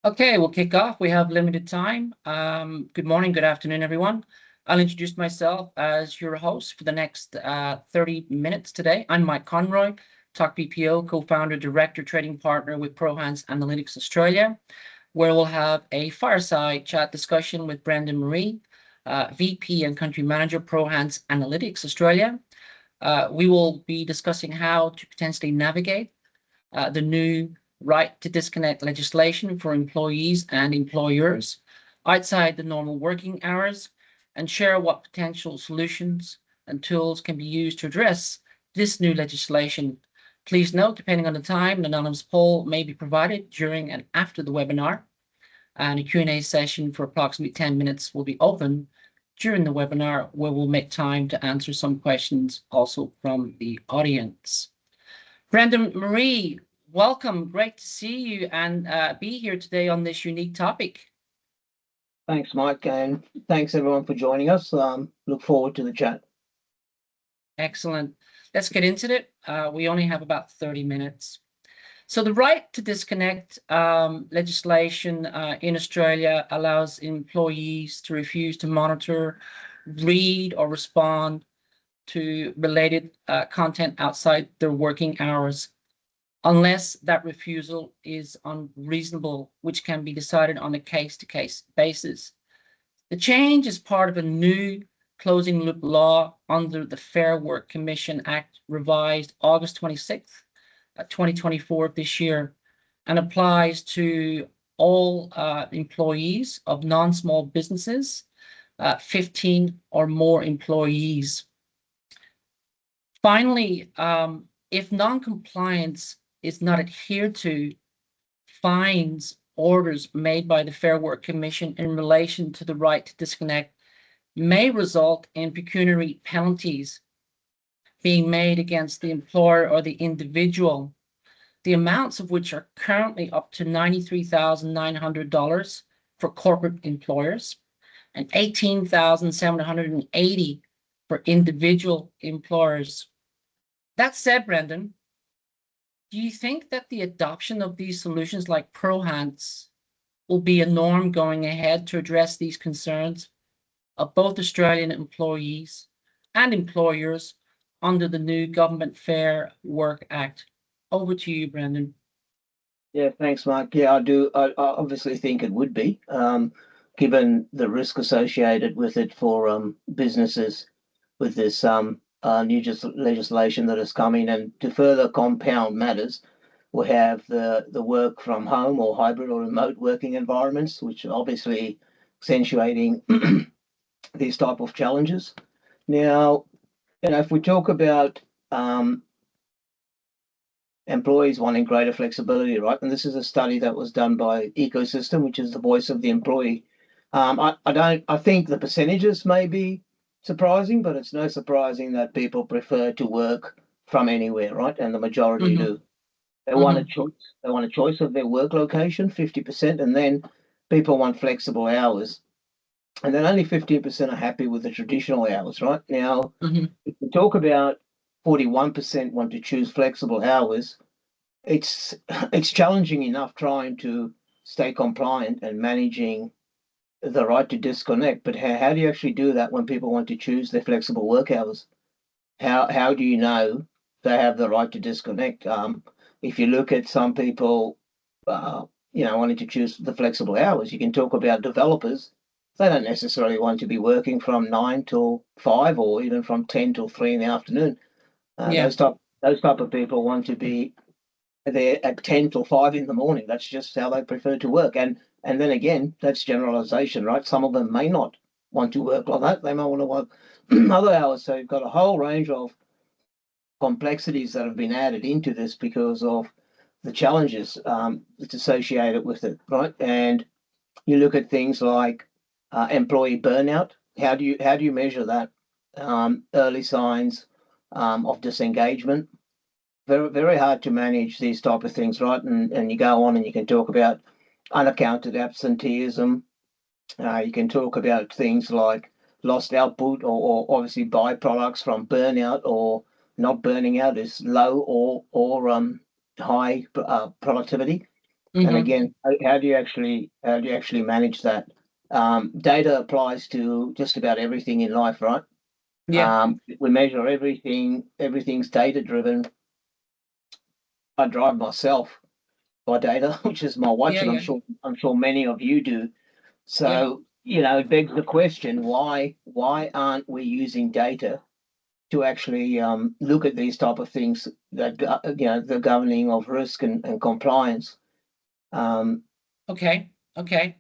Okay, we'll kick off. We have limited time. Good morning, good afternoon, everyone. I'll introduce myself as your host for the next 30 minutes today. I'm Mike Conroy, Talk BPO, co-founder, director, trading partner with Prohance Analytics Australia, where we'll have a fireside chat discussion with Brendan Marie, VP and Country Manager, Prohance Analytics Australia. We will be discussing how to potentially navigate the new right to disconnect legislation for employees and employers outside the normal working hours and share what potential solutions and tools can be used to address this new legislation. Please note, depending on the time, an anonymous poll may be provided during and after the webinar, and a Q&A session for approximately 10 minutes will be open during the webinar, where we'll make time to answer some questions also from the audience. Brendan Marie, welcome. Great to see you and be here today on this unique topic. Thanks, Mike, and thanks everyone for joining us. Look forward to the chat. Excellent. Let's get into it. We only have about 30 minutes. So the right to disconnect legislation in Australia allows employees to refuse to monitor, read, or respond to related content outside their working hours, unless that refusal is unreasonable, which can be decided on a case-to-case basis. The change is part of a new closing loop law under the Fair Work Commission Act, revised August 26th, 2024 of this year, and applies to all employees of non-small businesses, 15 or more employees. Finally, if non-compliance is not adhered to, fines orders made by the Fair Work Commission in relation to the right to disconnect may result in pecuniary penalties being made against the employer or the individual, the amounts of which are currently up to $93,900 for corporate employers and $18,780 for individual employers. That said, Brendan, do you think that the adoption of these solutions like Prohance will be a norm going ahead to address these concerns of both Australian employees and employers under the new Government Fair Work Act? Over to you, Brendan. Yeah, thanks, Mike. Yeah, I do. I obviously think it would be, given the risk associated with it for businesses with this new legislation that is coming. And to further compound matters, we have the work from home or hybrid or remote working environments, which are obviously accentuating these type of challenges. Now, if we talk about employees wanting greater flexibility, right? And this is a study that was done by Ecosystem, which is the voice of the employee. I think the percentages may be surprising, but it's no surprising that people prefer to work from anywhere, right? And the majority do. They want a choice. They want a choice of their work location, 50%, and then people want flexible hours. And then only 15% are happy with the traditional hours, right? Now, if we talk about 41% want to choose flexible hours, it's challenging enough trying to stay compliant and managing the right to disconnect. But how do you actually do that when people want to choose their flexible work hours? How do you know they have the right to disconnect? If you look at some people, wanting to choose the flexible hours, you can talk about developers. They don't necessarily want to be working from 9 till 5 or even from 10 till 3 in the afternoon. Those type of people want to be there at 10 till 5 in the morning. That's just how they prefer to work. And then again, that's generalization, right? Some of them may not want to work like that. They may want to work other hours. So you've got a whole range of complexities that have been added into this because of the challenges that's associated with it, right? And you look at things like employee burnout. How do you measure that? Early signs of disengagement. Very, very hard to manage these type of things, right? And you go on and you can talk about unaccounted absenteeism. You can talk about things like lost output or obviously byproducts from burnout or not burning out is low or high productivity. And Mm-hmm. again, how do you actually manage that? Data applies to just about everything in life, right? Yeah. We measure everything. Everything's data driven. I drive myself by data, which is my watch, Yeah. and Yeah. I'm sure many of you do. Yeah. So, it begs the question, why aren't we using data to actually look at these type of things that the governing of risk and compliance? Okay. Okay.